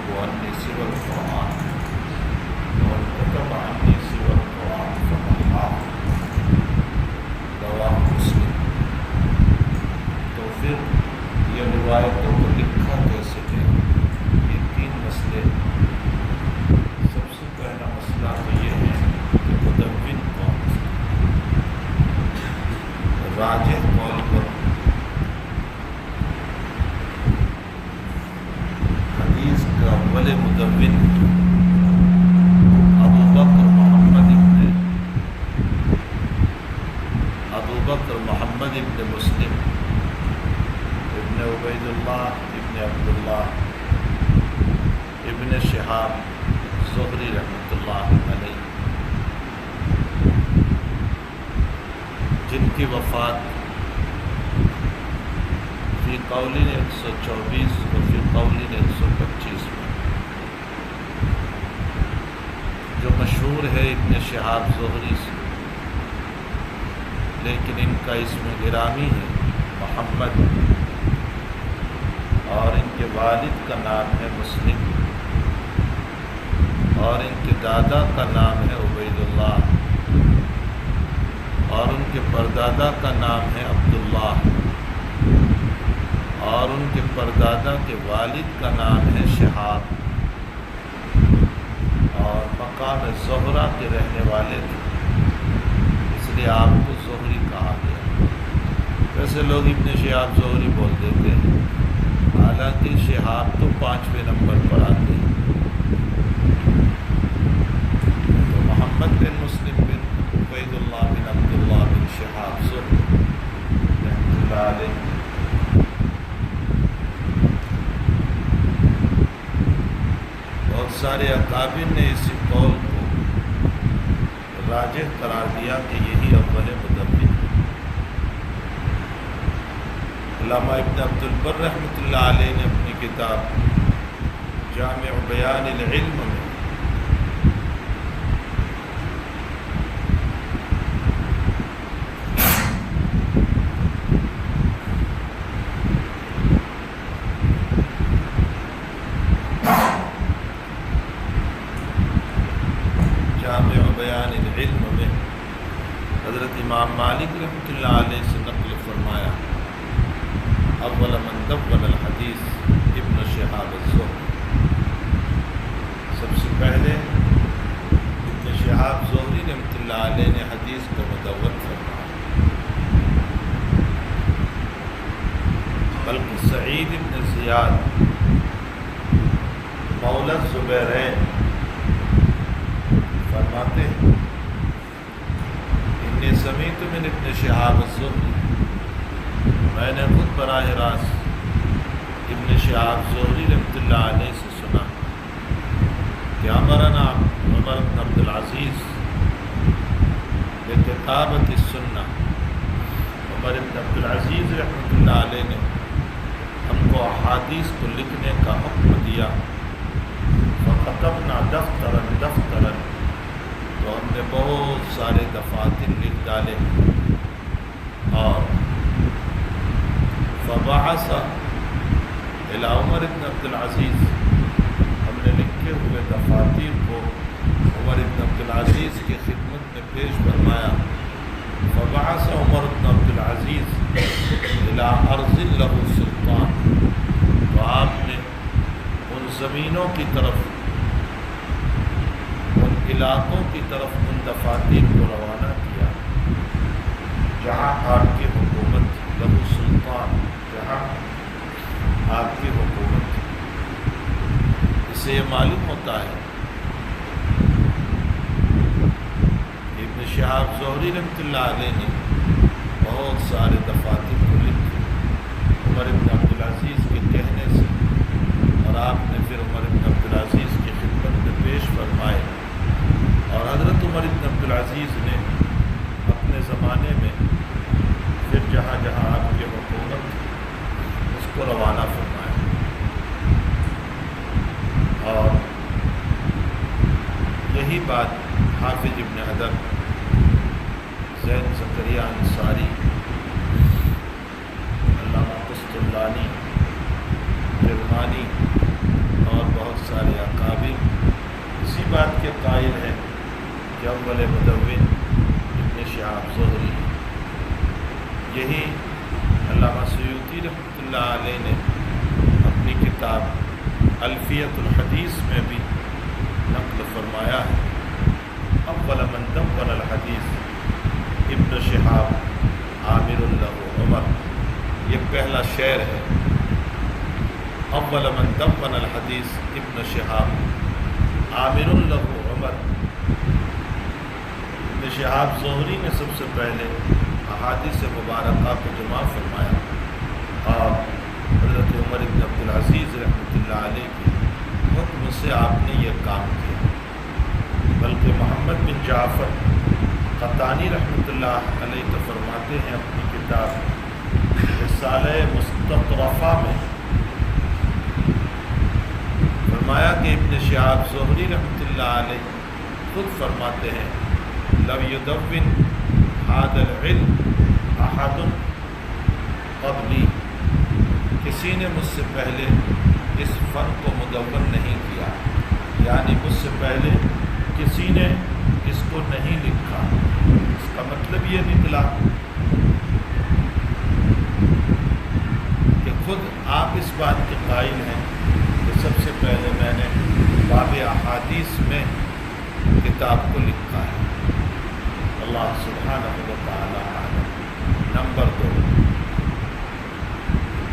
عني سوى القرآن ومن كتب عني سوى القرآن فقد حافظ رواه مسلم۔ تو پھر یہ روایتوں کو لکھا کیسے گیا؟ یہ تین مسئلے۔ سب سے پہلا مسئلہ تو یہ ہے کہ مدون کون ہے؟ راجح قول پر حدیث کا اول مدون ابو بکر محمد ابن مسلم ابن عبید اللہ ابن عبداللہ ابن شہاب زہری رحمۃ اللہ علیہ، جن کی وفات فی قولین 124 اور فی قولین 125 میں، جو مشہور ہے ابن شہاب زہری سے، لیکن ان کا اسم گرامی ہے محمد، اور ان کے والد کا نام ہے مسلم، اور ان کے دادا کا نام ہے عبید اللہ، اور ان کے پردادا کا نام ہے عبداللہ، اور ان کے پردادا کے والد کا نام ہے شہاب، اور مقام زہرہ کے رہنے والے تھے، اس لیے آپ کو زہری کہا گیا۔ ویسے لوگ ابن شہاب زہری بول دیتے ہیں، حالانکہ شہاب تو 5ویں نمبر پر آتے ہیں۔ تو محمد بن مسلم بن عبید اللہ بن عبداللہ بن شہاب زہری رحمۃ اللہ علیہ، بہت سارے اکابر نے اسی قول کو راجح قرار دیا کہ یہی اول مدون ہے۔ علامہ ابن عبد البر رحمۃ اللہ علیہ نے اپنی کتاب جامع بیان العلم میں حضرت امام مالک رحمۃ اللہ علیہ سے نقل فرمایا، اول من دون الحدیث ابن شہاب الزہری، سب سے پہلے ابن شہاب زہری رحمۃ اللہ علیہ نے حدیث کو مدون فرمایا، بلکہ سعید ابن زیاد مولا الزبیرین فرماتے ہیں، سمیت من ابن شہاب الزہری، میں نے خود براہ راست ابن شہاب زہری رحمۃ اللہ علیہ سے سنا کہ امرنا عمر بن عبد العزیز بکتابۃ السنہ، عمر بن عبد العزیز رحمۃ اللہ علیہ نے ہم کو احادیث کو لکھنے کا حکم دیا، فکتبنا دفترا دفترا، تو ہم نے بہت سارے دفاتر لکھ ڈالے، اور فبعث الی عمر بن عبد العزیز، ہم نے لکھے ہوئے دفاتر کو عمر بن عبد العزیز کی خدمت میں پیش فرمایا، فبعث عمر بن عبد العزیز الی ارض له سلطان، تو آپ نے ان زمینوں کی طرف، علاقوں کی طرف ان دفاتر کو روانہ کیا جہاں آپ کی حکومت لہو سلطان، جہاں آپ کی حکومت۔ اس سے یہ معلوم ہوتا ہے ابن شہاب زہری رحمۃ اللہ علیہ نے بہت سارے دفاتر کو لکھے عمر بن عبد العزیز کے کہنے سے، اور آپ نے پھر عمر بن عبد العزیز کی خدمت میں پیش فرمائے، اور حضرت عمر بن عبد العزیز نے اپنے زمانے میں پھر جہاں جہاں آپ کی حکومت اس کو روانہ فرمایا، اور یہی بات حافظ ابن حجر، زین زکریا انصاری، علامہ قسطلانی، جرمانی اور بہت سارے اکابر اسی بات کے قائل ہیں کہ اول مدون ابن شہاب زہری ہے۔ یہی علامہ سیوطی رحمۃ اللہ علیہ نے اپنی کتاب الفیۃ الحدیث میں بھی نقل فرمایا ہے۔ اول من دون الحدیث ابن شہاب عامر له عمر، یہ پہلا شعر ہے۔ اول من دون الحدیث ابن شہاب عامر له عمر، ابن شہاب زہری نے سب سے پہلے احادیث مبارکہ کو جمع فرمایا اور حضرت عمر بن عبدالعزیز رحمۃ اللہ علیہ کے حکم سے آپ نے یہ کام کیا۔ بلکہ محمد بن جعفر قطانی رحمۃ اللہ علیہ تو فرماتے ہیں اپنی کتاب رسالہ مستطرفہ میں، فرمایا کہ ابن شہاب زہری رحمۃ اللہ علیہ خود فرماتے ہیں لو یدون هذا العلم احد قبلی، کسی نے مجھ سے پہلے اس فن کو مدون نہیں کیا، یعنی مجھ سے پہلے کسی نے اس کو نہیں لکھا۔ اس کا مطلب یہ نکلا کہ خود آپ اس بات کے قائل ہیں کہ سب سے پہلے میں نے باب احادیث میں کتاب کو لکھا ہے۔ اللہ سبحانہ و تعالی عالم۔ نمبر 2،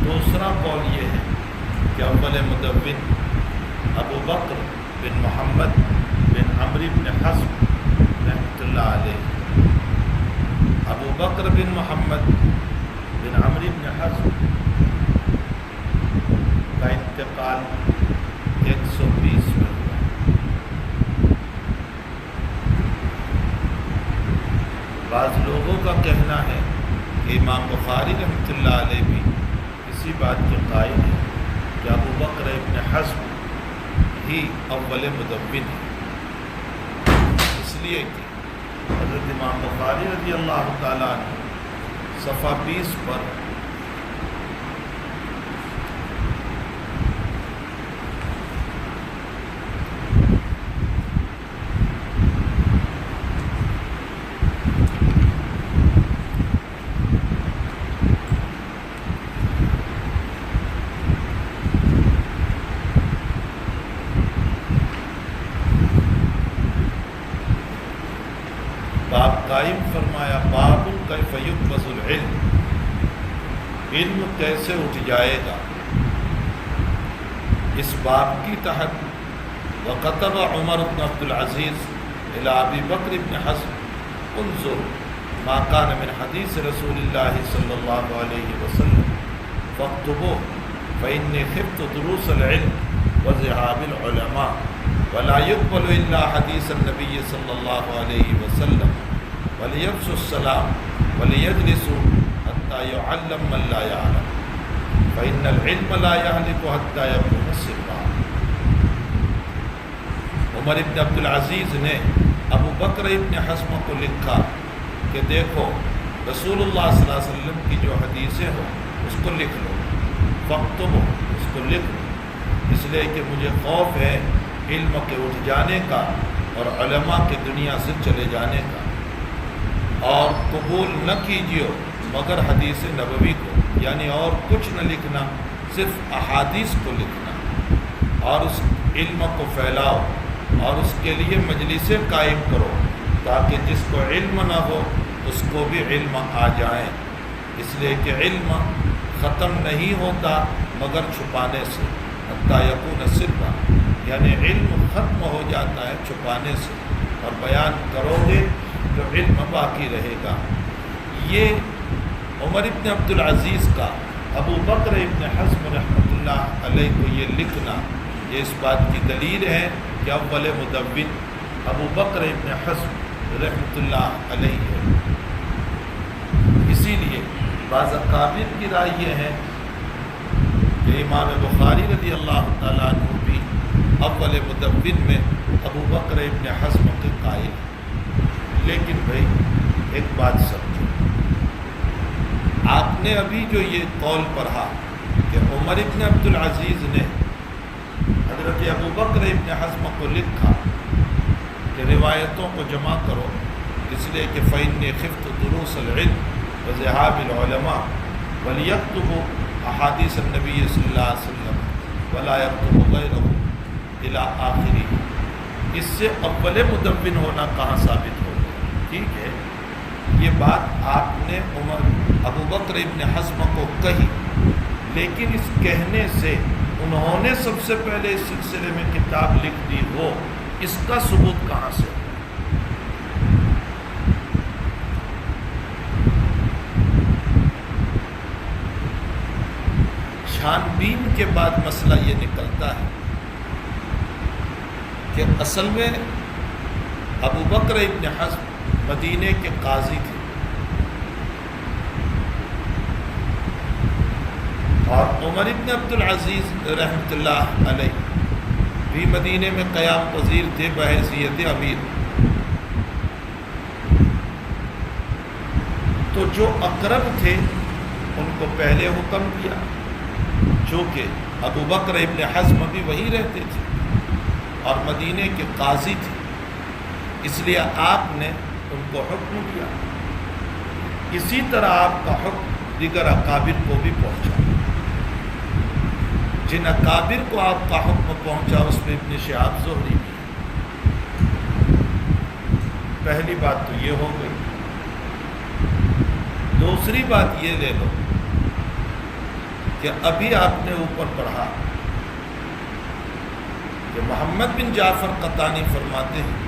دوسرا قول یہ ہے کہ اول مدون ابو بکر بن محمد بن عمرو بن حزم رحمۃ اللہ علیہ۔ ابو بکر بن محمد بن عمرو بن حزم کا انتقال 120 میں ہوا۔ بعض لوگوں کا کہنا ہے کہ امام بخاری رحمۃ اللہ علیہ بھی اسی بات کے قائل ہے کہ ابو بکر ابن حزم ہی اول مدون ہے، اس لیے کہ حضرت امام بخاری رضی اللہ تعالیٰ عنہ صفحہ 20 پر باب قائم فرمایا، باب کیف یقبض العلم، علم کیسے اٹھ جائے گا۔ اس باب کی تحت وکتب عمر بن عبدالعزیز الی ابی بکر بن حزم انظر ما کان من حدیث رسول اللہ صلی اللہ علیہ وسلم فاکتبوه فإنی خفت دروس العلم وذهاب العلماء ولا يقبل الا حدیث النبی صلی اللہ علیہ وسلم ولیفشوا السلام ولیجلسوا حتى يعلم من لا يعلم فإن العلم لا يهلك حتى يكون سرا۔ عمر ابن عبدالعزیز نے ابو بکر ابن حزم کو لکھا کہ دیکھو رسول اللہ صلی اللہ علیہ وسلم کی جو حدیثیں ہوں اس کو لکھ لو، فاکتبوا، اس کو لکھ لو، اس لیے کہ مجھے خوف ہے علم کے اٹھ جانے کا اور علماء کے دنیا سے چلے جانے کا، اور قبول نہ کیجیے مگر حدیث نبوی کو، یعنی اور کچھ نہ لکھنا، صرف احادیث کو لکھنا، اور اس علم کو پھیلاؤ اور اس کے لیے مجلسیں قائم کرو تاکہ جس کو علم نہ ہو اس کو بھی علم آ جائے، اس لیے کہ علم ختم نہیں ہوتا مگر چھپانے سے، حتیٰ یکون سرا، یعنی علم ختم ہو جاتا ہے چھپانے سے، اور بیان کرو گے تو علم باقی رہے گا۔ یہ عمر ابن عبدالعزیز کا ابو بکر ابن حزم رحمۃ اللہ علیہ کو یہ لکھنا، یہ اس بات کی دلیل ہے کہ اول مدون ابو بکر ابن حزم رحمۃ اللہ علیہ ہے۔ اسی لیے بعض اکابر کی رائے یہ ہے کہ امام بخاری رضی اللہ تعالیٰ عنہ بھی اول مدون میں ابو بکر ابن حزم کے قائل ہیں۔ لیکن بھائی ایک بات سمجھو، آپ نے ابھی جو یہ قول پڑھا کہ عمر ابن عبدالعزیز نے حضرت ابو بکر ابن حزم کو لکھا کہ روایتوں کو جمع کرو، اس لیے کہ فإنی خفت دروس العلم وذهاب العلماء وليكتبوا احادیث النبی صلی اللہ علیہ وسلم ولا يكتب غیرہ الی آخرہ۔ اس سے اول مدون ہونا کہاں ثابت ہو گیا؟ ٹھیک ہے، یہ بات آپ نے ابو بکر ابن حزم کو کہی، لیکن اس کہنے سے انہوں نے سب سے پہلے اس سلسلے میں کتاب لکھ دی ہو، اس کا ثبوت کہاں سے؟ چھان بین کے بعد مسئلہ یہ نکلتا ہے کہ اصل میں ابو بکر ابن حزم مدینے کے قاضی تھے، اور عمر ابن عبد العزیز رحمۃ اللہ علیہ بھی مدینے میں قیام پذیر تھے بحیثیت امیر۔ تو جو اقرب تھے ان کو پہلے حکم دیا، جو کہ ابو بکر ابن حزم بھی وہی رہتے تھے اور مدینے کے قاضی تھے، اس لیے آپ نے ان کو حکم دیا۔ اسی طرح آپ کا حکم دیگر اکابر کو بھی پہنچا۔ جن اکابر کو آپ کا حکم پہنچا اس میں ابن شہاب زہری بھی۔ پہلی بات تو یہ ہو گئی۔ دوسری بات یہ لے لو کہ ابھی آپ نے اوپر پڑھا کہ محمد بن جعفر قطانی فرماتے ہیں،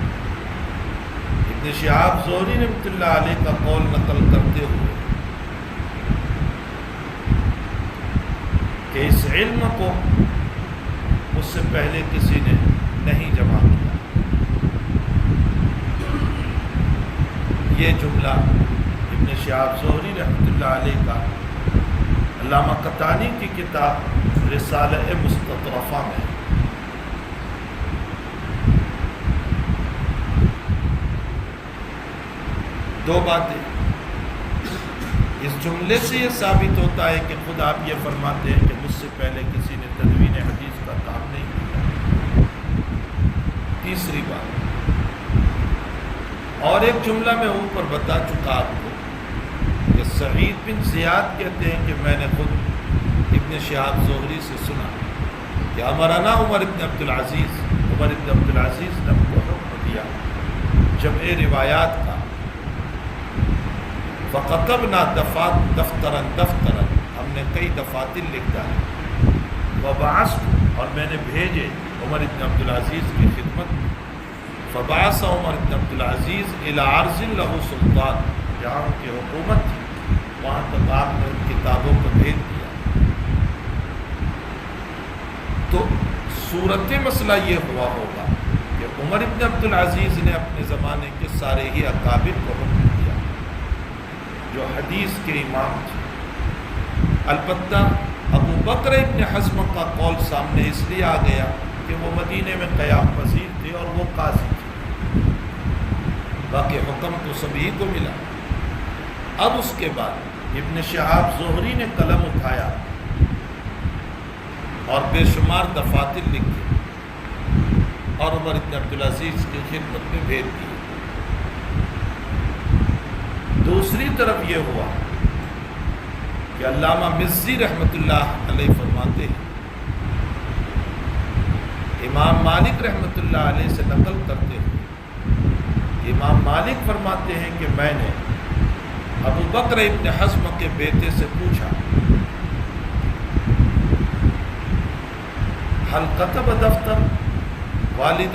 ابن شہاب زہری رحمۃ اللہ علیہ کا قول نقل کرتے ہوئے، کہ اس علم کو اس سے پہلے کسی نے نہیں جمع کیا۔ یہ جملہ ابن شہاب زہری رحمۃ اللہ علیہ کا علامہ قطانی کی کتاب رسالہ مستطرفہ میں۔ دو باتیں، اس جملے سے یہ ثابت ہوتا ہے کہ خود آپ یہ فرماتے ہیں کہ مجھ سے پہلے کسی نے تدوین حدیث کا کام نہیں کیا۔ تیسری بات، اور ایک جملہ میں اوپر بتا چکا آپ کو کہ سعید بن زیاد کہتے ہیں کہ میں نے خود ابن شہاب زہری سے سنا کہ امرنا عمر ابن عبد العزیز، عمر ابن عبد العزیز نے ہم کو حکم دیا جمع روایات کا، فَقَتَبْنَا دفتراً دفتراً، ہم نے کئی دفاتر لکھ ڈالے، وَبَعَثْتُ، اور میں نے بھیجے عمر ابن عبد العزیز کی خدمت میں، فَبَعَثَ عمر ابن عبد العزیز إِلَىٰ عَرْضٍ لَهُ سُلْطَان، جہاں ان کی حکومت تھی وہاں تک آپ نے ان کتابوں کو بھیج دیا۔ تو صورت مسئلہ یہ ہوا ہوگا کہ عمر ابن عبد العزیز نے اپنے زمانے کے سارے ہی اکابر کو حکم دیا جو حدیث کے امام تھے۔ البتہ ابو بکر ابن حزم کا قول سامنے اس لیے آ گیا کہ وہ مدینے میں قیام پذیر تھے اور وہ قاضی تھے، باقی حکم تو سبھی کو ملا۔ اب اس کے بعد ابن شہاب زہری نے قلم اٹھایا اور بے شمار دفاتر لکھے اور عمر ابن عبد العزیز کی خدمت میں بھیج دیے۔ دوسری طرف یہ ہوا کہ علامہ مزی رحمۃ اللہ علیہ فرماتے ہیں، امام مالک رحمۃ اللہ علیہ سے نقل کرتے ہیں، امام مالک فرماتے ہیں کہ میں نے ابو بکر ابن حزم کے بیٹے سے پوچھا، حل کتب دفتر والد،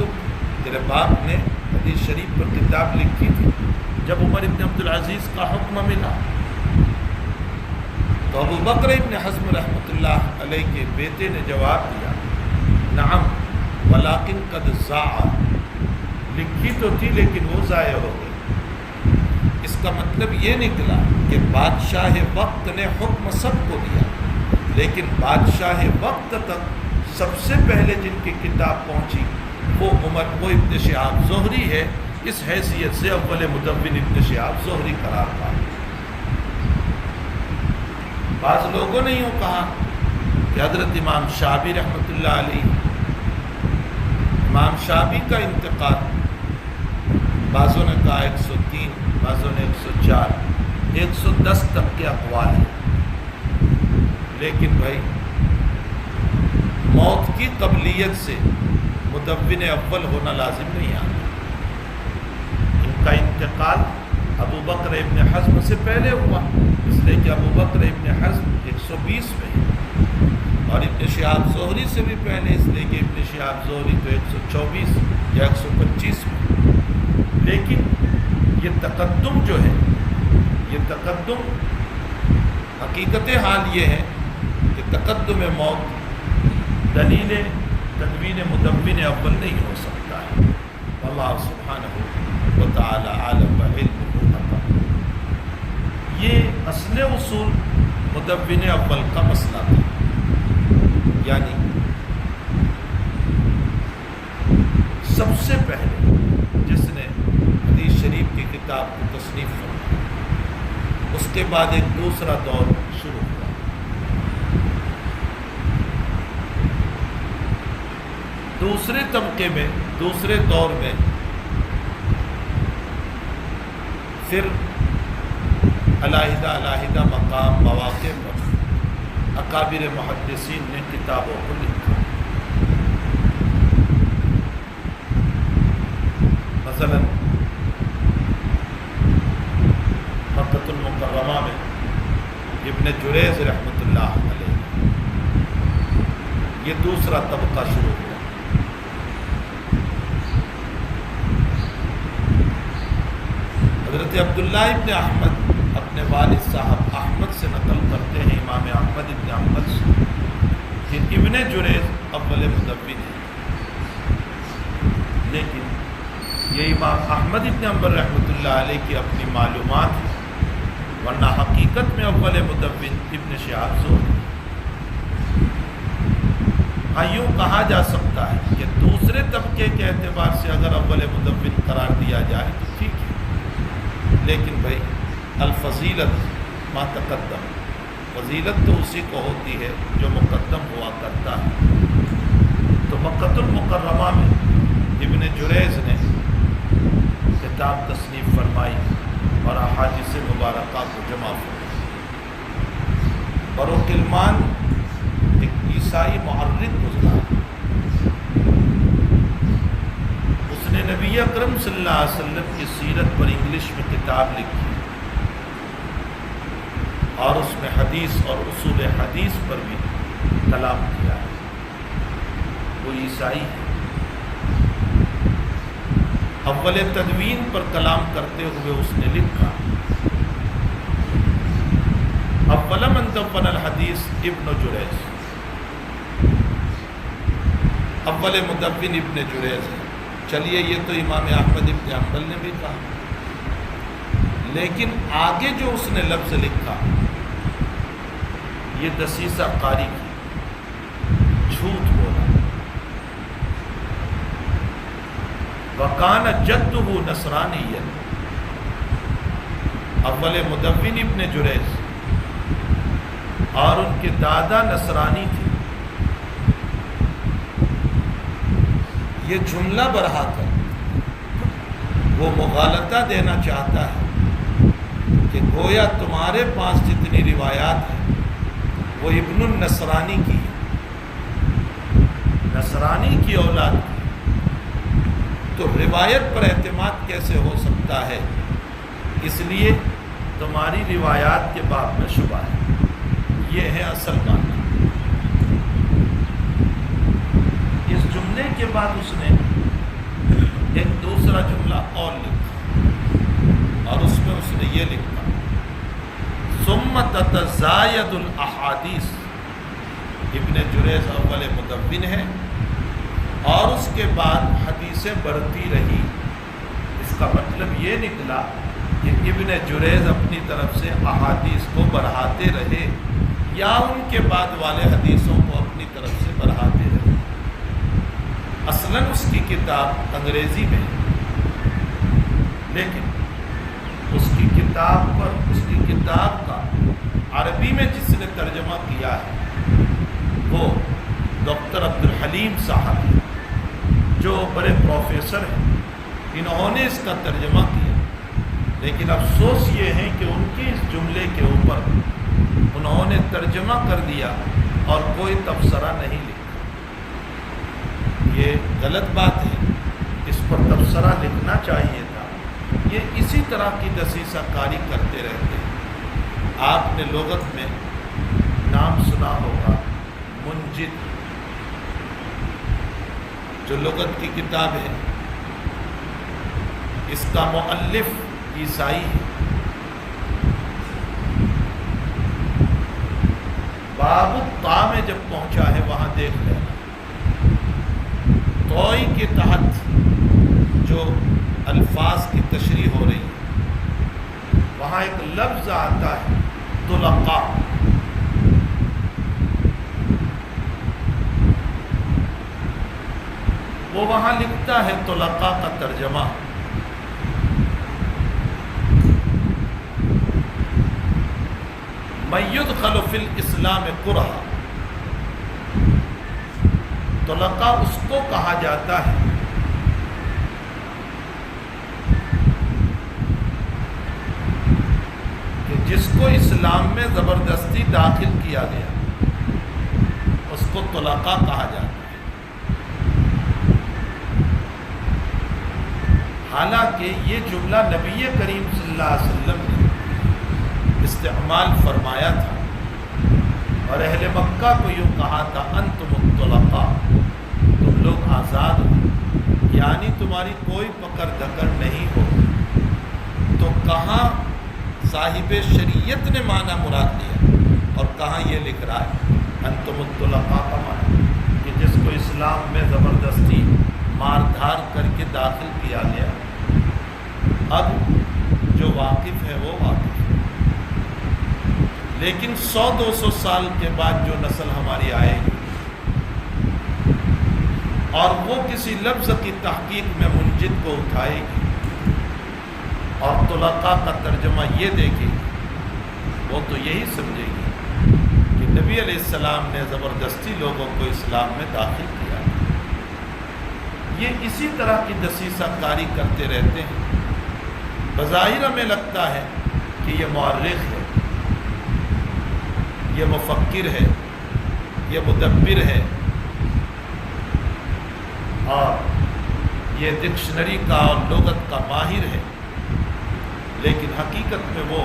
تیرے باپ نے حدیث شریف پر کتاب لکھی تھی جب عمر ابن عبد العزیز کا حکم ملا؟ تو ابو بکر ابن حزم رحمۃ اللہ علیہ کے بیٹے نے جواب دیا، نعم ولیکن قد ضاع، لکھی تو تھی لیکن وہ ضائع ہو گئی۔ اس کا مطلب یہ نکلا کہ بادشاہ وقت نے حکم سب کو دیا، لیکن بادشاہ وقت تک سب سے پہلے جن کی کتاب پہنچی وہ ابن شہاب زہری ہے۔ اس حیثیت سے اول مدون ابن شہاب زہری قرار پا۔ بعض لوگوں نے یوں کہا کہ حضرت امام شعبی رحمۃ اللہ علیہ امام شافعی کا انتقال، بعضوں نے کہا 103، بعضوں نے 104، 110 تک کے اقوال ہیں، لیکن بھائی موت کی قبلیت سے مدون اول ہونا لازم نہیں آتا۔ ان کا انتقال ابو بکر ابن حزم سے پہلے ہوا، اس لیے کہ ابو بکر ابن حزم 120 میں، اور ابن شہاب زہری سے بھی پہلے، اس لیے کہ ابن شہاب زہری تو 124 یا 125 میں۔ لیکن یہ تقدم جو ہے، یہ تقدم حقیقت حال یہ ہے کہ تقدم موت دلیل تدوین مدون اول نہیں ہو سکتا ہے۔ اللہ سبحانہ وتعالی عالم و علم عطا۔ یہ اصل اصول مدون اول کا مسئلہ تھا، یعنی سب سے پہلے جس نے حدیث شریف کی کتاب کی تصنیف فرمائی، اس کے بعد ایک دوسرا دور شروع ہوا۔ دوسرے طبقے میں، دوسرے دور میں پھر علیحدہ علیحدہ مقام مواقع پر اکابر محدثین نے کتابوں کو لکھا۔ مثلا مکۃ المکرمہ میں ابن جریز رحمۃ اللہ علیہ، یہ دوسرا طبقہ شروع ہوا۔ حضرت عبداللہ ابن احمد اپنے والد صاحب احمد سے نقل کرتے ہیں، امام احمد ابن احمد سے، کہ ابن جریز اول مدون ہے، لیکن یہ امام احمد ابن حنبل رحمۃ اللہ علیہ کی اپنی معلومات ہے، ورنہ حقیقت میں اول مدون ابن شہاب زہری۔ ہاں یوں کہا جا سکتا ہے کہ دوسرے طبقے کے اعتبار سے اگر اول مدون قرار دیا جائے تو ٹھیک ہے، لیکن بھائی الفضیلت ما تقدم، فضیلت تو اسی کو ہوتی ہے جو مقدم ہوا کرتا ہے۔ تو مکۃ المکرمہ میں ابن جریز نے کتاب تصنیف فرمائی اور احادیث مبارکہ کو جمع فرمائی۔ بروک المان ایک عیسائی محرک گزرا، اس نے نبی اکرم صلی اللہ علیہ وسلم کی سیرت پر انگلش میں کتاب لکھی، اور اس میں حدیث اور اصول حدیث پر بھی کلام کیا ہے۔ وہ عیسائی ہے، اول تدوین پر کلام کرتے ہوئے اس نے لکھا، اول من دون الحدیث ابن جریز، اول مدون ابن جریز ہے۔ چلیے یہ تو امام احمد ابن حنبل نے بھی کہا، لیکن آگے جو اس نے لفظ لکھا یہ دسیسہ قاری کی، جھوٹ بولا۔ وَكَانَ جَدُّهُ نَصْرَانِيًّا، اول مدون ابن جریز اور ان کے دادا نصرانی تھے۔ یہ جملہ بڑھا کر وہ مغالطہ دینا چاہتا ہے کہ گویا تمہارے پاس جتنی روایات ہیں وہ ابن النصرانی کی، نصرانی کی اولاد کی، تو روایت پر اعتماد کیسے ہو سکتا ہے؟ اس لیے تمہاری روایات کے باب میں شبہ ہے۔ یہ ہے اصل بات۔ اس جملے کے بعد اس نے ایک دوسرا جملہ اور لکھا، اور اس میں اس نے یہ لکھا، ثم تتزاید الاحادیث۔ ابن جریز اول مدون ہے اور اس کے بعد حدیثیں بڑھتی رہی۔ اس کا مطلب یہ نکلا کہ ابن جریز اپنی طرف سے احادیث کو بڑھاتے رہے، یا ان کے بعد والے حدیثوں کو اپنی طرف سے بڑھاتے رہے۔ اصلاً اس کی کتاب انگریزی میں ہے، لیکن اس کی کتاب کا عربی میں جس نے ترجمہ کیا ہے وہ ڈاکٹر عبد الحلیم صاحب ہیں، جو جو بڑے پروفیسر ہیں انہوں نے اس کا ترجمہ کیا، لیکن افسوس یہ ہے کہ ان کے اس جملے کے اوپر انہوں نے ترجمہ کر دیا اور کوئی تبصرہ نہیں لکھا۔ یہ غلط بات ہے، اس پر تبصرہ لکھنا چاہیے تھا۔ یہ اسی طرح کی دسیسہ کاری کرتے رہتے ہیں۔ آپ نے لغت میں نام سنا ہوگا منجد، جو لغت کی کتاب ہے، اس کا مؤلف عیسائی ہے۔ باب الطا میں جب پہنچا ہے وہاں دیکھ لینا، توئی کے تحت جو الفاظ کی تشریح ہو رہی ہے وہاں ایک لفظ آتا ہے طلقاء۔ وہ وہاں لکھتا ہے طلقاء کا ترجمہ، من يدخل فی الاسلام کرہا۔ طلقاء اس کو کہا جاتا ہے کہ جس کو اسلام میں زبردستی داخل کیا گیا، اس کو طلقاء کہا جاتا ہے۔ حالانکہ یہ جملہ نبی کریم صلی اللہ علیہ وسلم نے استعمال فرمایا تھا، اور اہل مکہ کو یوں کہا تھا انتم الطلقاء، تم لوگ آزاد ہو، یعنی تمہاری کوئی پکڑ دکڑ نہیں ہو۔ تو کہاں صاحب شریعت نے معنی مراد لیا اور کہاں یہ لکھ رہا ہے انتم الطلقاء کا معنی کہ جس کو اسلام میں زبردستی مار دھار کر کے داخل کیا گیا۔ اب جو واقف ہے وہ واقف ہے، لیکن 100-200 سال کے بعد جو نسل ہماری آئے گی اور وہ کسی لفظ کی تحقیق میں منجد کو اٹھائے گی اور طلقاء کا ترجمہ یہ دیکھے گی، وہ تو یہی سمجھے گی کہ نبی علیہ السلام نے زبردستی لوگوں کو اسلام میں داخل کیا۔ یہ اسی طرح کی دسیسہ کاری کرتے رہتے ہیں۔ بظاہر ہمیں لگتا ہے کہ یہ مورخ ہے، یہ مفکر ہے، یہ مدبر ہے، اور یہ ڈکشنری کا اور لغت کا ماہر ہے، لیکن حقیقت میں وہ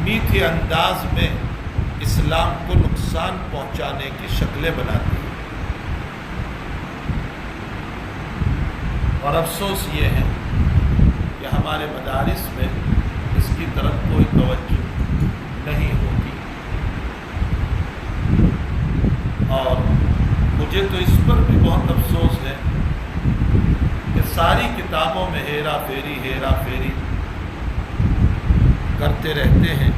میٹھے انداز میں اسلام کو نقصان پہنچانے کی شکلیں بناتی ہے۔ اور افسوس یہ ہے کہ ہمارے مدارس میں اس کی طرف کوئی توجہ نہیں ہوتی، اور مجھے تو اس پر بھی بہت افسوس ہے کہ ساری کتابوں میں ہیرا پھیری کرتے رہتے ہیں،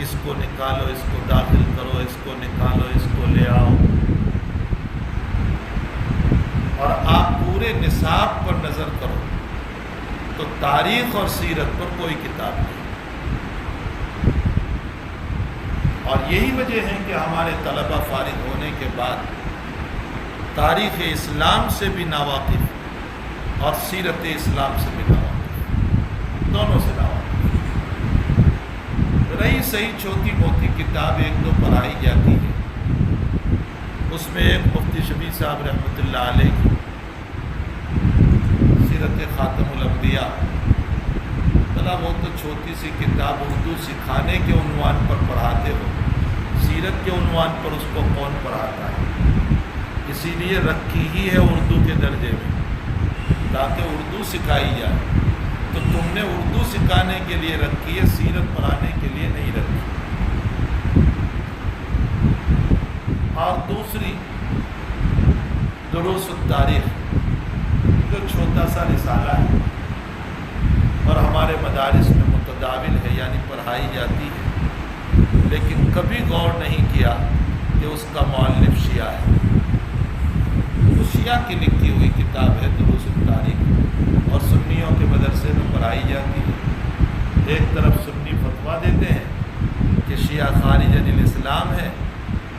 اس کو نکالو، اس کو داخل کرو، اس کو نکالو، اس کو لے آؤ، اور آپ پورے نصاب پر نظر کرو تو تاریخ اور سیرت پر کوئی کتاب نہیں۔ اور یہی وجہ ہے کہ ہمارے طلبہ فارغ ہونے کے بعد تاریخ اسلام سے بھی ناواقف اور سیرت اسلام سے بھی ناواقف، دونوں سے ناواقف۔ رہی صحیح چھوٹی موٹی کتاب ایک دو پڑھائی جاتی ہے، اس میں ایک مفتی شفیع صاحب رحمۃ اللہ علیہ کی سیرت خاتم الانبیاء، بھلا وہ تو چھوٹی سی کتاب اردو سکھانے کے عنوان پر پڑھاتے ہو، سیرت کے عنوان پر اس کو کون پڑھاتا ہے؟ اسی لیے رکھی ہی ہے اردو کے درجے میں تاکہ اردو سکھائی جائے، تو تم نے اردو سکھانے کے لیے رکھی ہے، سیرت پڑھانے کے لیے نہیں رکھی۔ اور دوسری دروس التاریخ، جو چھوٹا سا رسالہ ہے اور ہمارے مدارس میں متداول ہے، یعنی پڑھائی جاتی ہے، لیکن کبھی غور نہیں کیا کہ اس کا مؤلف شیعہ ہے۔ وہ شیعہ کی لکھی ہوئی کتاب ہے دروس التاریخ، اور سنیوں کے مدرسے میں پڑھائی جاتی ہے۔ ایک طرف سنی فتویٰ دیتے ہیں کہ شیعہ خارج عن الاسلام ہے،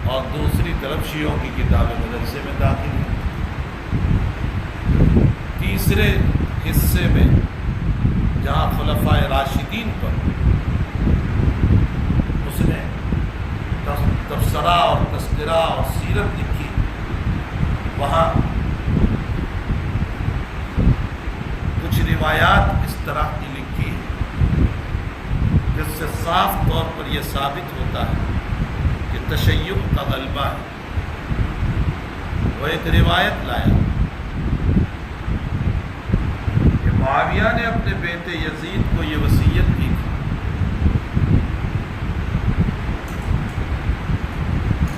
اور دوسری طرف شیعوں کی کتابیں مدرسے میں داخل ہیں۔ تیسرے حصے میں جہاں خلفائے راشدین پر اس نے تبصرہ اور تذکرہ اور سیرت لکھی، وہاں کچھ روایات اس طرح کی لکھی جس سے صاف طور پر یہ ثابت ہوتا ہے کہ تشیع کا غلبہ ہے۔ وہ ایک روایت لایا کہ معاویہ نے اپنے بیٹے یزید کو یہ وصیت کی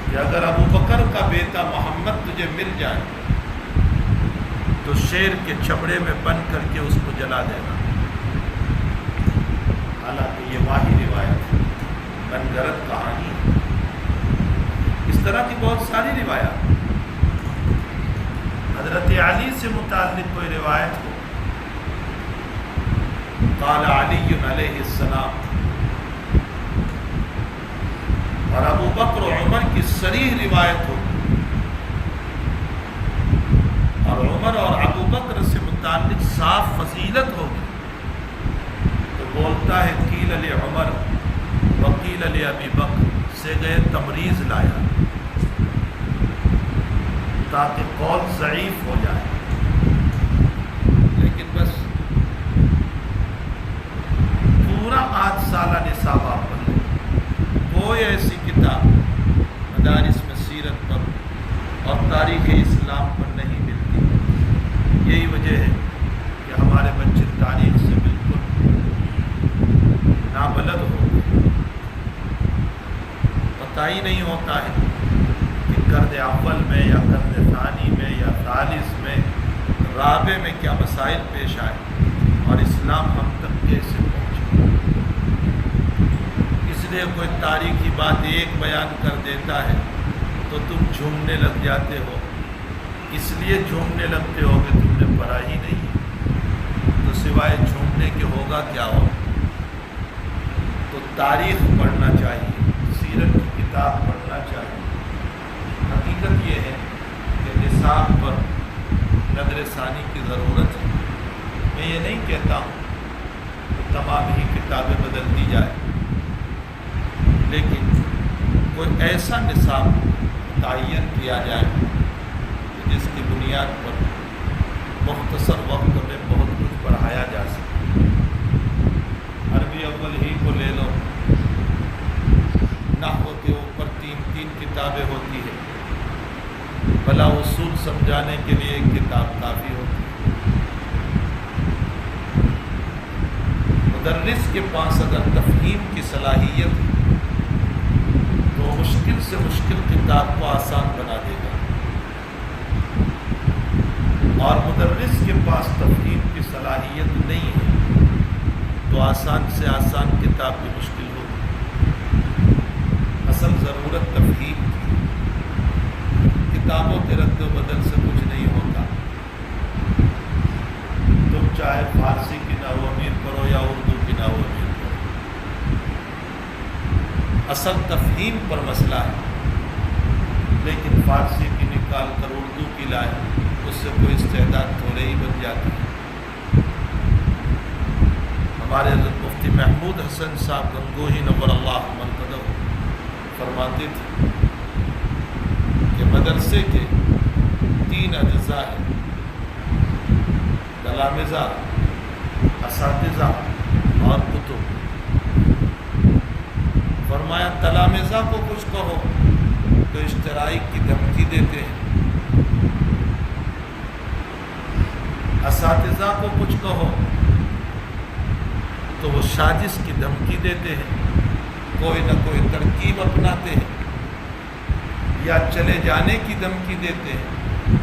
کہ اگر ابو بکر کا بیٹا محمد تجھے مل جائے تو شیر کے چمڑے میں بند کر کے اس کو جلا دینا۔ حالانکہ یہ واہی روایت ہے، من گرد کہانی ہے۔ اس طرح کی بہت ساری روایات۔ حضرت علی سے متعلق کوئی روایت ہو، قال علی علیہ السلام، اور ابو بکر و عمر کی صریح روایت ہو، اور عمر اور ابو بکر سے متعلق صاف فضیلت ہوگی، تو بولتا ہے قیل لعمر وقیل لابی بکر سے گئے تمریز لایا تاکہ قول ضعیف ہو جائے۔ لیکن بس پورا 8 سالہ نصاب آپ پڑھ لیں، کوئی ایسی کتاب مدارس میں سیرت پر اور تاریخ اسلام پر نہیں ملتی۔ یہی وجہ ہے کہ ہمارے بچے تاریخ سے بالکل نابلد ہو گئے، پتہ ہی نہیں ہوتا ہے کہ قرن اول میں یا قرن ثانی میں یا ثالث میں رابع میں کیا مسائل پیش آئے اور اسلام ہم تک کیسے پہنچے۔ اس لیے کوئی تاریخی بات ایک بیان کر دیتا ہے تو تم جھومنے لگ جاتے ہو، اس لیے جھومنے لگتے ہو کہ تم نے پڑھا ہی نہیں، تو سوائے جھومنے کے ہوگا کیا ہو۔ تو تاریخ پڑھنا چاہیے، سیرت کی کتاب پڑھنا چاہیے۔ حقیقت یہ ہے کہ نصاب پر نظر ثانی کی ضرورت ہے۔ میں یہ نہیں کہتا ہوں کہ تمام ہی کتابیں بدل دی جائے، لیکن کوئی ایسا نصاب متعین کیا جائے جس کی بنیاد پر مختصر وقت میں بہت کچھ پڑھایا جا سکے۔ عربی اول ہی کو لے لو، نحو کے اوپر 3 کتابیں ہوتی ہے، بلا اصول سمجھانے کے لیے ایک کتاب کافی ہوتی ہے۔ مدرس کے پاس اگر تفہیم کی صلاحیت ہے تو مشکل سے مشکل کتاب کو آسان بنا دے گا، اور مدرس کے پاس تفہیم کی صلاحیت نہیں ہے تو آسان سے آسان کتاب بھی مشکل ہوگی۔ اصل ضرورت تفہیم کی، کتابوں کے رد و بدل سے کچھ نہیں ہوتا۔ تم چاہے فارسی کی نوامیر پڑھو یا اردو کی نوامیر پڑھو، اصل تفہیم پر مسئلہ ہے، لیکن فارسی کی نکال کر اردو کی لائے، اس سے کوئی استعداد تھوڑے ہی بن جاتی ہے۔ ہمارے حضرت مفتی محمود حسن صاحب گنگوہی نور اللہ مرکزہ فرماتے تھے کہ مدرسے کے 3 اجزاء ہیں، تلامذہ، اساتذہ اور کتب۔ فرمایا تلامذہ کو کچھ کہو تو اشتراک کی دھمکی دیتے ہیں، اساتذہ کو کچھ کہو تو وہ سازش کی دھمکی دیتے ہیں، کوئی نہ کوئی ترکیب اپناتے ہیں یا چلے جانے کی دھمکی دیتے ہیں۔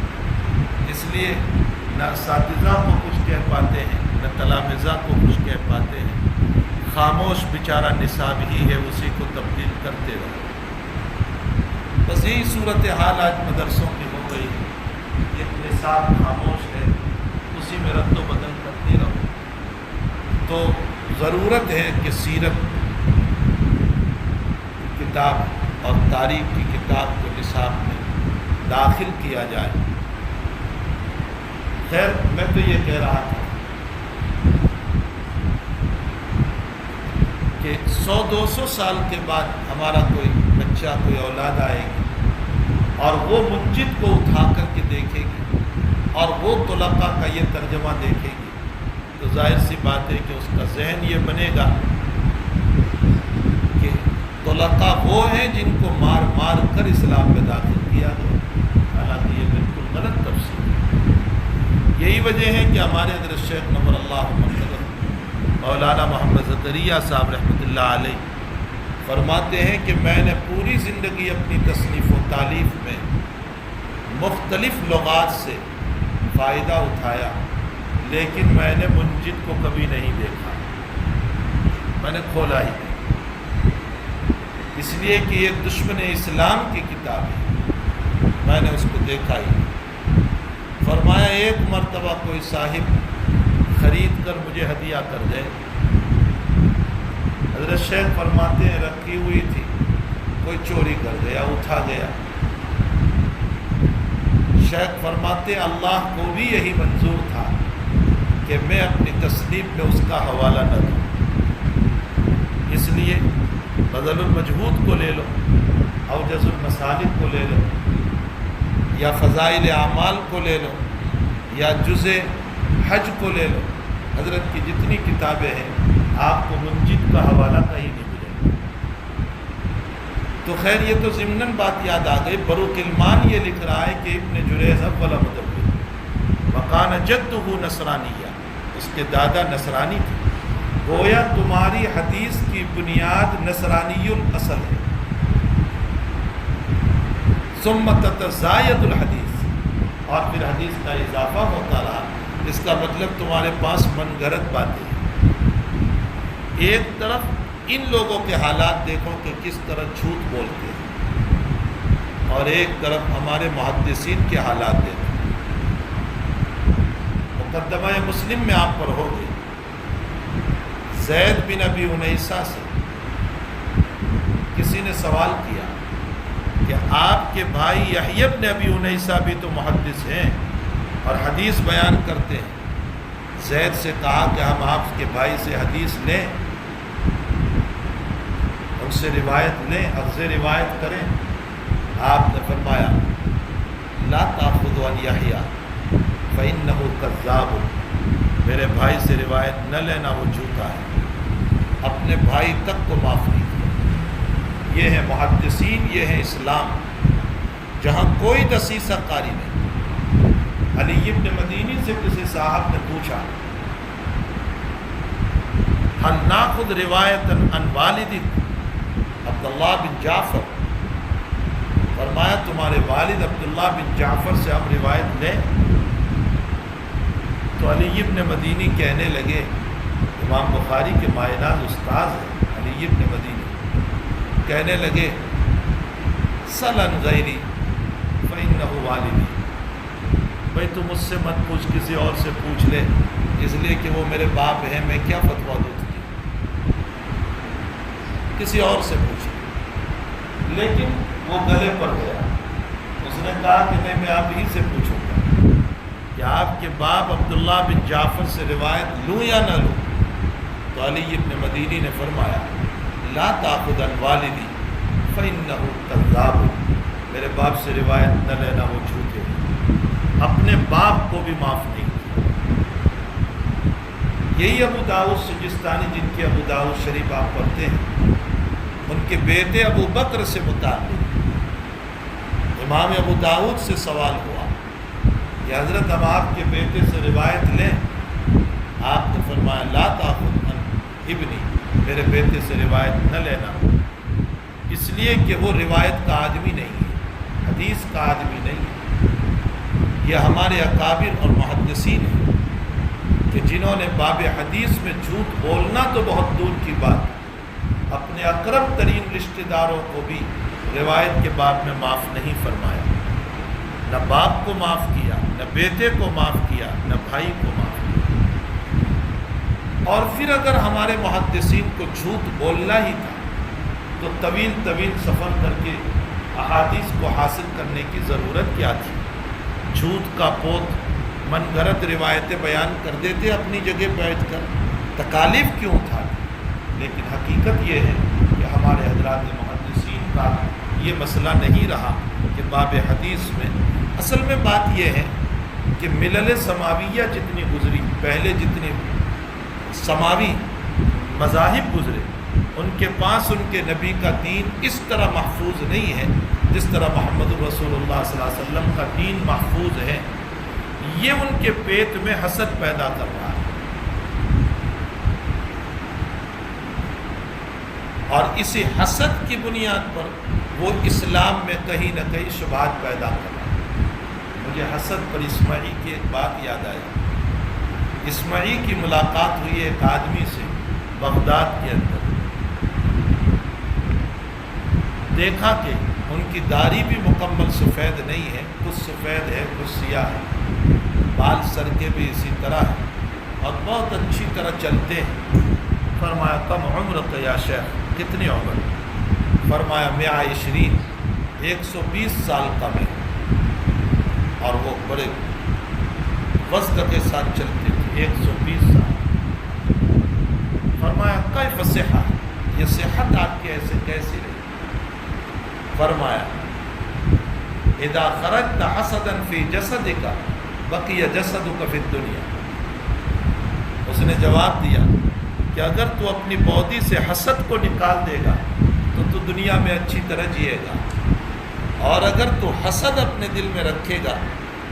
اس لیے نہ اساتذہ کو کچھ کہہ پاتے ہیں، نہ تلامذہ کو کچھ کہہ پاتے ہیں، خاموش بیچارہ نصاب ہی ہے، اسی کو تبدیل کرتے رہو۔ بس یہی صورتحال آج مدرسوں کی ہو گئی ہے، ایک نصاب خاموش ہے، اسی میں رد و بدل کرتے رہو۔ تو ضرورت ہے کہ سیرت کتاب اور تاریخ کی کتاب کو نصاب میں داخل کیا جائے۔ خیر میں تو یہ کہہ رہا تھا کہ 100-200 سال کے بعد ہمارا کوئی بچہ، کوئی اولاد آئے گی اور وہ منجد کو اٹھا کر کے دیکھے گی اور وہ طلقاء کا یہ ترجمہ دیکھے گی، تو ظاہر سی بات ہے کہ اس کا ذہن یہ بنے گا کہ طلقاء وہ ہیں جن کو مار مار کر اسلام میں داخل کیا گیا، حالانکہ یہ بالکل غلط تفسیر ہے۔ یہی وجہ ہے کہ ہمارے حضرت شیخ نور اللہ مرتضی مولانا محمد زکریا صاحب رحمۃ اللہ علیہ فرماتے ہیں کہ میں نے پوری زندگی اپنی تصنیف و تالیف میں مختلف لغات سے فائدہ اٹھایا، لیکن میں نے منجد کو کبھی نہیں دیکھا، میں نے کھولا ہی نہیں، اس لیے کہ یہ دشمن اسلام کی کتاب ہے، میں نے اس کو دیکھا ہی نہیں۔ فرمایا ایک مرتبہ کوئی صاحب خرید کر مجھے ہدیہ کر دے، حضرت شیخ فرماتے ہیں رکھی ہوئی تھی، کوئی چوری کر گیا، اٹھا گیا۔ شیخ فرماتے اللہ کو بھی یہی منظور تھا کہ میں اپنی تصنیف میں اس کا حوالہ نہ دوں، اس لیے بذل المجہود کو لے لو، اوجز المسالک کو لے لو، یا فضائل اعمال کو لے لو، یا جزء حج کو لے لو، حضرت کی جتنی کتابیں ہیں آپ کو منجد کا حوالہ کہیں نہیں ملے گا۔ تو خیر یہ تو ضمناً بات یاد آ گئی۔ بروق علمان یہ لکھ رہا ہے کہ ابن جریز اول مدبر وکان جدہ نصرانیہ، اس کے دادا نصرانی تھے، گویا تمہاری حدیث کی بنیاد نصرانی الاصل ہے، ثم تتزاید الحدیث، اور پھر حدیث کا اضافہ ہوتا رہا، اس کا مطلب تمہارے پاس من گھڑت باتیں ہیں۔ ایک طرف ان لوگوں کے حالات دیکھو کہ کس طرح جھوٹ بولتے ہیں، اور ایک طرف ہمارے محدثین کے حالات دیکھو۔ مقدمہ مسلم میں آپ پر ہوگی، زید بن ابی انیسہ سے کسی نے سوال کیا کہ آپ کے بھائی یحییٰ بن ابی انیسہ بھی تو محدث ہیں اور حدیث بیان کرتے ہیں۔ زید سے کہا کہ ہم آپ کے بھائی سے حدیث لیں، ان سے روایت لیں، اخذ روایت کریں۔ آپ نے فرمایا لا تأخذوا عن یحییٰ فإنہ کذاب، میرے بھائی سے روایت نہ لینا، وہ جھوٹا ہے۔ اپنے بھائی تک کو معاف نہیں کیا۔ یہ ہے محدثین، یہ ہے اسلام، جہاں کوئی دسیسہ کاری نہیں۔ علی ابن مدینی سے کسی صاحب نے پوچھا ہل ناخذ روایت عن والدک عبداللہ بن جعفر، فرمایا تمہارے والد عبداللہ بن جعفر سے ہم روایت لیں؟ تو علی ابن مدینی کہنے لگے، امام بخاری کے مایناز استاذ ہیں علی ابن مدینی، کہنے لگے سل عن غیری فإنہ والدی، بھائی تم مجھ سے مت پوچھ، کسی اور سے پوچھ لے، اس لیے کہ وہ میرے باپ ہیں، میں کیا فتویٰ دوں تجھے، کسی اور سے پوچھ۔ لیکن وہ گلے پڑ گیا، اس نے کہا کہ نہیں میں آپ ہی سے پوچھوں گا کہ آپ کے باپ عبداللہ بن جعفر سے روایت لوں یا نہ لوں؟ تو علی ابن مدینی نے فرمایا لا تأخذ عن والدی فإنہ کذاب، میرے باپ سے روایت نہ لینا، وہ جھوٹے ہیں۔ اپنے باپ کو بھی معاف نہیں کیا۔ یہی ابو داؤد سجستانی، جن کے ابو داؤد شریف آپ پڑھتے ہیں، ان کے بیٹے ابو بکر سے متعلق امام ابو داؤد سے سوال ہوا کہ حضرت ہم آپ کے بیٹے سے روایت لیں؟ آپ نے فرمایا لا تأخذ عن ابنی، میرے بیٹے سے روایت نہ لینا، اس لیے کہ وہ روایت کا آدمی نہیں ہے، حدیث کا آدمی نہیں ہے۔ یہ ہمارے اکابر اور محدثین ہیں کہ جنہوں نے باب حدیث میں جھوٹ بولنا تو بہت دور کی بات، اپنے اقرب ترین رشتہ داروں کو بھی روایت کے باب میں معاف نہیں فرمایا، نہ باپ کو معاف کیا، نہ بیٹے کو معاف کیا، نہ بھائی کو معاف کیا۔ اور پھر اگر ہمارے محدثین کو جھوٹ بولنا ہی تھا تو طویل طویل سفر کر کے احادیث کو حاصل کرنے کی ضرورت کیا تھی؟ جھوٹ کا پوت من گھڑت روایتیں بیان کر دیتے اپنی جگہ بیٹھ کر، تکالیف کیوں اٹھاتے؟ لیکن حقیقت یہ ہے کہ ہمارے حضرات محدثین کا یہ مسئلہ نہیں رہا کہ باب حدیث میں اصل میں بات یہ ہے کہ ملل سماویہ جتنی گزری، پہلے جتنے سماوی مذاہب گزرے، ان کے پاس ان کے نبی کا دین اس طرح محفوظ نہیں ہے جس طرح محمد رسول اللہ صلی اللہ علیہ وسلم کا دین محفوظ ہے۔ یہ ان کے پیٹ میں حسد پیدا کر رہا ہے، اور اسی حسد کی بنیاد پر وہ اسلام میں کہیں نہ کہیں شبہات پیدا کر رہا ہے۔ مجھے حسد پر اسماعی کی ایک بات یاد آئی۔ اسماعی کی ملاقات ہوئی ایک آدمی سے بغداد کے اندر، دیکھا کہ ان کی داڑھی بھی مکمل سفید نہیں ہے، کچھ سفید ہے کچھ سیاہ ہے، بال سر کے بھی اسی طرح ہے، اور بہت اچھی طرح چلتے ہیں۔ فرمایا کم عمر یا شیخ، کتنی عمر؟ فرمایا 120، 120 سال کا میں، اور وہ بڑے وزن کے ساتھ چلتے تھے، 120 سال۔ فرمایا کیف صحت، یہ صحت آپ کی ایسے کیسی رہی؟ فرمایا اذا خرجت حسدا فی جسدک بقی جسدک فی الدنیا۔ اس نے جواب دیا کہ اگر تو اپنی باڈی سے حسد کو نکال دے گا تو دنیا میں اچھی طرح جیے گا، اور اگر تو حسد اپنے دل میں رکھے گا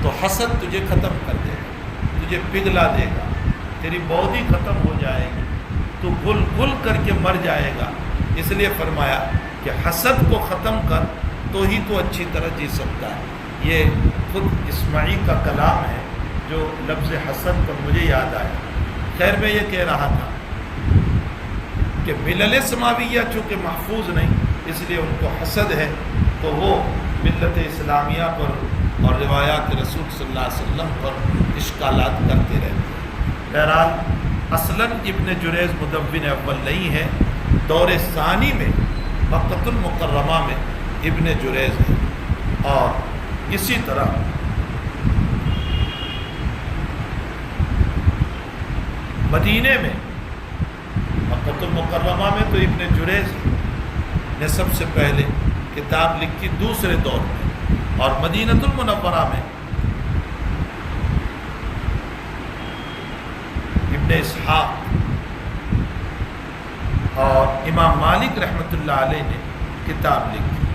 تو حسد تجھے ختم کر دے گا، تجھے پگھلا دے گا، تیری باڈی ختم ہو جائے گی، تو گل گل کر کے مر جائے گا۔ اس لیے فرمایا کہ حسد کو ختم کر تو ہی تو اچھی طرح جی سکتا ہے۔ یہ خود اسماعی کا کلام ہے جو لفظ حسد پر مجھے یاد آیا۔ خیر میں یہ کہہ رہا تھا کہ ملل سماویہ چونکہ محفوظ نہیں، اس لیے ان کو حسد ہے، تو وہ ملت اسلامیہ پر اور روایات رسول صلی اللہ علیہ وسلم پر اشکالات کرتے رہتے ہیں۔ بہرحال اصلاً ابن جریج مدون اول نہیں ہے، دور ثانی میں مکۃ المکرمہ میں ابن جریج ہے، اور اسی طرح مدینے میں مکۃ المکرمہ میں تو ابن جریج نے سب سے پہلے کتاب لکھی دوسرے دور میں، اور مدینۃ المنورہ میں ابن اسحاق اور امام مالک رحمۃ اللہ علیہ نے کتاب لکھی،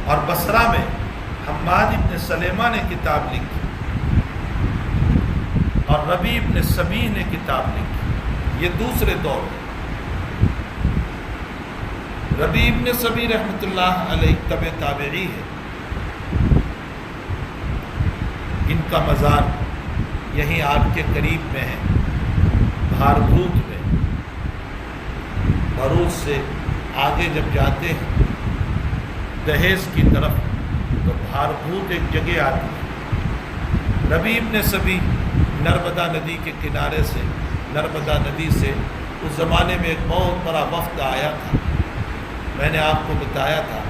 اور بصرہ میں حماد ابن سلیمہ نے کتاب لکھی، اور ربیع ابن سبیح نے کتاب لکھی۔ یہ دوسرے دور میں ربیع ابن سبیح رحمۃ اللہ علیہ تبع تابعی ہے، ان کا مزار یہیں آپ کے قریب میں ہے، بھاربھوت میں۔ بھروچ سے آگے جب جاتے ہیں دہیز کی طرف تو بھاربھوت ایک جگہ آتی ہے۔ ربیع ابن سبیح نرمدا ندی کے کنارے سے، نرمدا ندی سے اس زمانے میں ایک بہت بڑا وفد آیا تھا۔ میں نے آپ کو بتایا تھا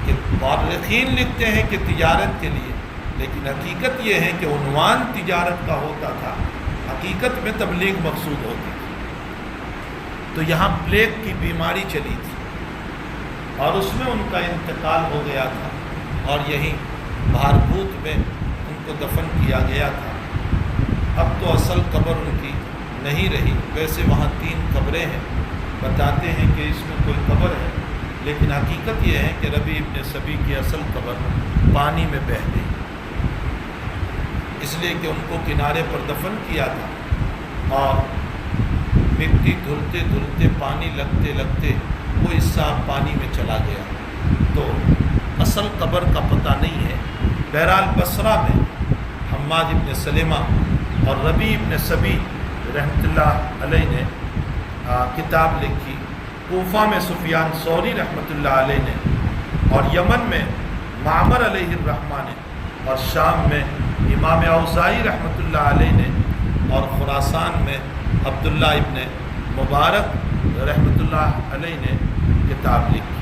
کہ مورخین لکھتے ہیں کہ تجارت کے لیے، لیکن حقیقت یہ ہے کہ عنوان تجارت کا ہوتا تھا، حقیقت میں تبلیغ مقصود ہوتی تھی۔ تو یہاں پلیگ کی بیماری چلی تھی، اور اس میں ان کا انتقال ہو گیا تھا، اور یہیں بھاربھوت میں ان کو دفن کیا گیا تھا۔ اب تو اصل قبر ان کی نہیں رہی، ویسے وہاں 3 قبریں ہیں، بتاتے ہیں کہ اس میں کوئی قبر ہے، لیکن حقیقت یہ ہے کہ ربیع ابن سبیح کی اصل قبر پانی میں بہہ گئی، اس لیے کہ ان کو کنارے پر دفن کیا تھا، اور مٹی دھلتے دھلتے پانی لگتے لگتے وہ حصہ پانی میں چلا گیا، تو اصل قبر کا پتہ نہیں ہے۔ بہرحال بصرہ میں حماد ابن سلیمہ اور ربیع ابن سبیح رحمۃ اللہ علیہ نے کتاب لکھی، کوفہ میں سفیان ثوری رحمۃ اللہ علیہ نے، اور یمن میں معمر علیہ الرحمہ نے، اور شام میں امام اوزاعی رحمۃ اللہ علیہ نے، اور خراسان میں عبداللہ ابن مبارک رحمۃ اللہ علیہ نے کتاب لکھی۔